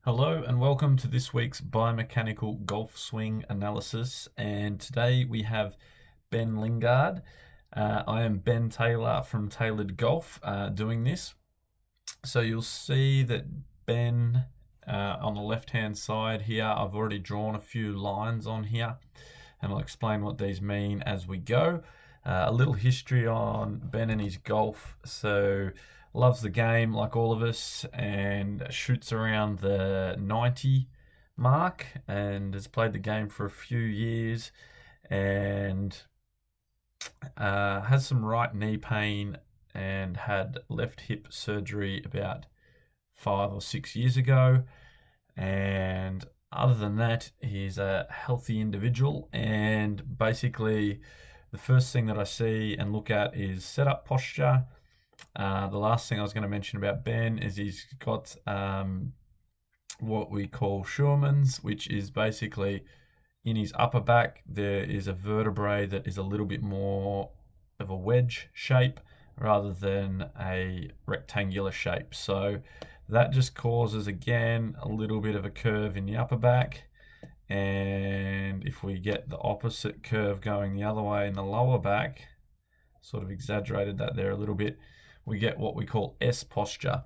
Hello and welcome to this week's biomechanical golf swing analysis. And today we have Ben Lingard. I am Ben Taylor from Tailored Golf doing this. So you'll see that Ben on the left hand side here, I've already drawn a few lines on here and I'll explain what these mean as we go. A little history on Ben and his golf. So loves the game like all of us and shoots around the 90 mark and has played the game for a few years and has some right knee pain and had left hip surgery about 5 or 6 years ago. And other than that, he's a healthy individual, and basically the first thing that I see and look at is setup posture. The last thing I was going to mention about Ben is he's got what we call Schurman's, which is basically in his upper back there is a vertebrae that is a little bit more of a wedge shape rather than a rectangular shape. So that just causes, again, a little bit of a curve in the upper back. And if we get the opposite curve going the other way in the lower back, sort of exaggerated that there a little bit, we get what we call S posture.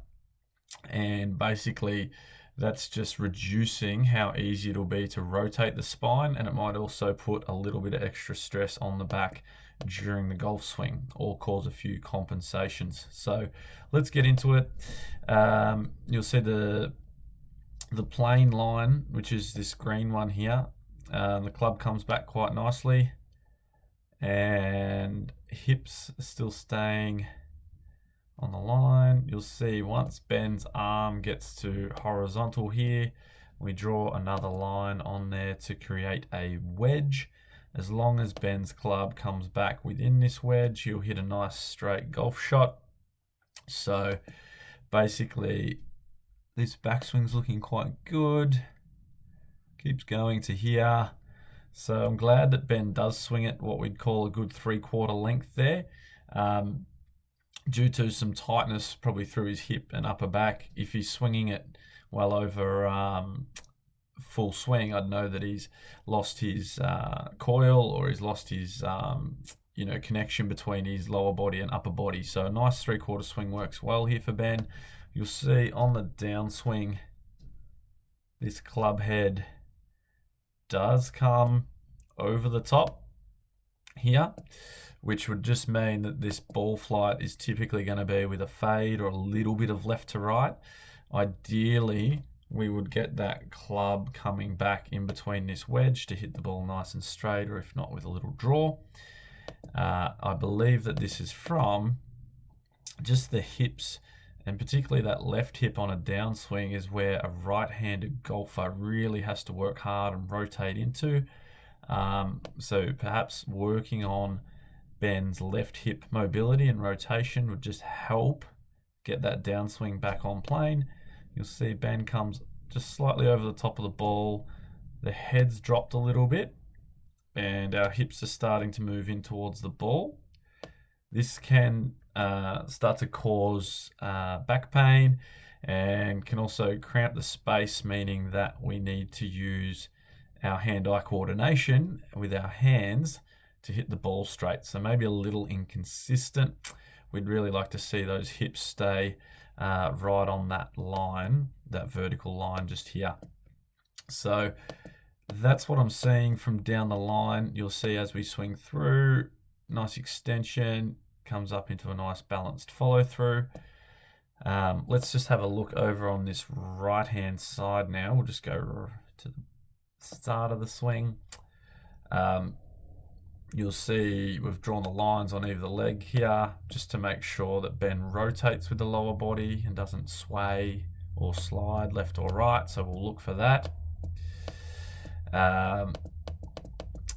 And basically that's just reducing how easy it'll be to rotate the spine, and it might also put a little bit of extra stress on the back during the golf swing or cause a few compensations. So let's get into it. You'll see the plane line, which is this green one here. The club comes back quite nicely and hips are still staying on the line. You'll see once Ben's arm gets to horizontal here, we draw another line on there to create a wedge. As long as Ben's club comes back within this wedge, you'll hit a nice straight golf shot. So basically this backswing's looking quite good. Keeps going to here. So I'm glad that Ben does swing it what we'd call a good 3/4 length there. Due to some tightness probably through his hip and upper back. If he's swinging it well over full swing, I'd know that he's lost his coil or he's lost his connection between his lower body and upper body. So a nice 3/4 swing works well here for Ben. You'll see on the downswing, this club head does come over the top here, which would just mean that this ball flight is typically going to be with a fade or a little bit of left to right. Ideally, we would get that club coming back in between this wedge to hit the ball nice and straight, or if not, with a little draw. I believe that this is from just the hips, and particularly that left hip on a downswing is where a right-handed golfer really has to work hard and rotate into. So perhaps working on Ben's left hip mobility and rotation would just help get that downswing back on plane. You'll see Ben comes just slightly over the top of the ball. The head's dropped a little bit and our hips are starting to move in towards the ball. This can start to cause back pain and can also cramp the space, meaning that we need to use our hand-eye coordination with our hands to hit the ball straight. So maybe a little inconsistent. We'd really like to see those hips stay right on that line, that vertical line just here. So that's what I'm seeing from down the line. You'll see as we swing through, nice extension, comes up into a nice balanced follow through. Let's just have a look over on this right hand side now. We'll just go to the start of the swing. You'll see we've drawn the lines on either leg here just to make sure that Ben rotates with the lower body and doesn't sway or slide left or right. So we'll look for that. And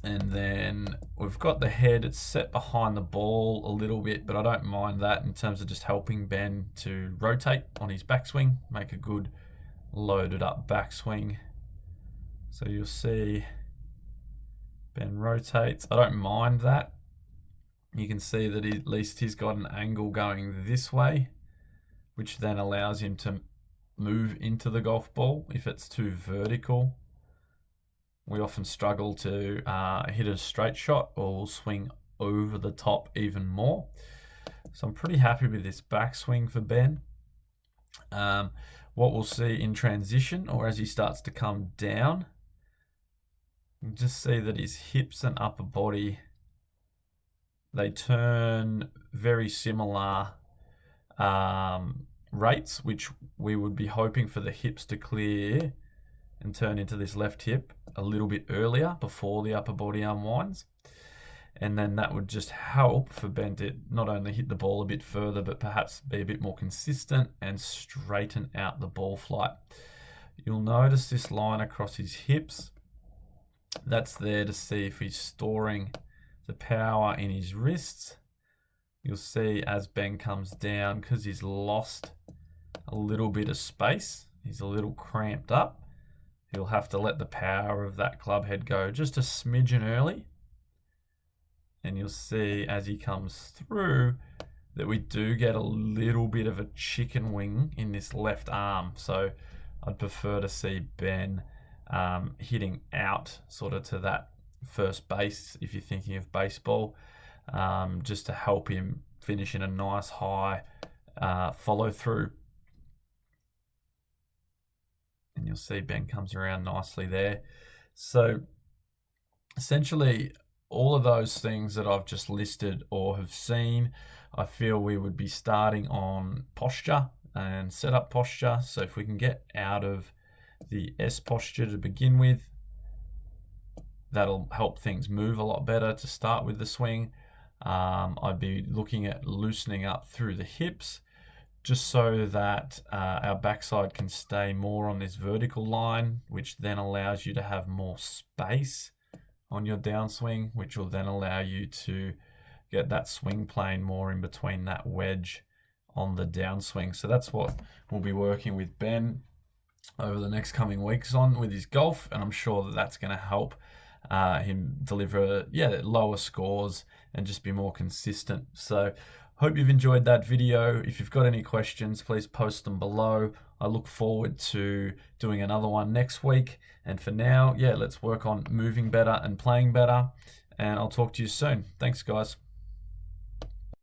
then we've got the head, it's set behind the ball a little bit, but I don't mind that in terms of just helping Ben to rotate on his backswing, make a good loaded up backswing. So you'll see Ben rotates. I don't mind that. You can see that at least he's got an angle going this way, which then allows him to move into the golf ball if it's too vertical. We often struggle to hit a straight shot, or we'll swing over the top even more. So I'm pretty happy with this backswing for Ben. What we'll see in transition, or as he starts to come down, you can just see that his hips and upper body, they turn very similar rates, which we would be hoping for the hips to clear and turn into this left hip a little bit earlier before the upper body unwinds. And then that would just help for Ben to not only hit the ball a bit further, but perhaps be a bit more consistent and straighten out the ball flight. You'll notice this line across his hips. That's there to see if he's storing the power in his wrists. You'll see as Ben comes down, because he's lost a little bit of space, he's a little cramped up, he'll have to let the power of that club head go just a smidgen early. And you'll see as he comes through that we do get a little bit of a chicken wing in this left arm. So I'd prefer to see Ben hitting out sort of to that first base, if you're thinking of baseball, just to help him finish in a nice high follow through. And you'll see Ben comes around nicely there. So essentially, all of those things that I've just listed or have seen, I feel we would be starting on posture and setup posture. So if we can get out of the S posture to begin with, that'll help things move a lot better to start with the swing. I'd be looking at loosening up through the hips, just so that our backside can stay more on this vertical line, which then allows you to have more space on your downswing, which will then allow you to get that swing plane more in between that wedge on the downswing. So that's what we'll be working with Ben over the next coming weeks on with his golf, and I'm sure that that's going to help him deliver lower scores and just be more consistent. So hope you've enjoyed that video. If you've got any questions, please post them below. I look forward to doing another one next week. And for now, let's work on moving better and playing better. And I'll talk to you soon. Thanks, guys.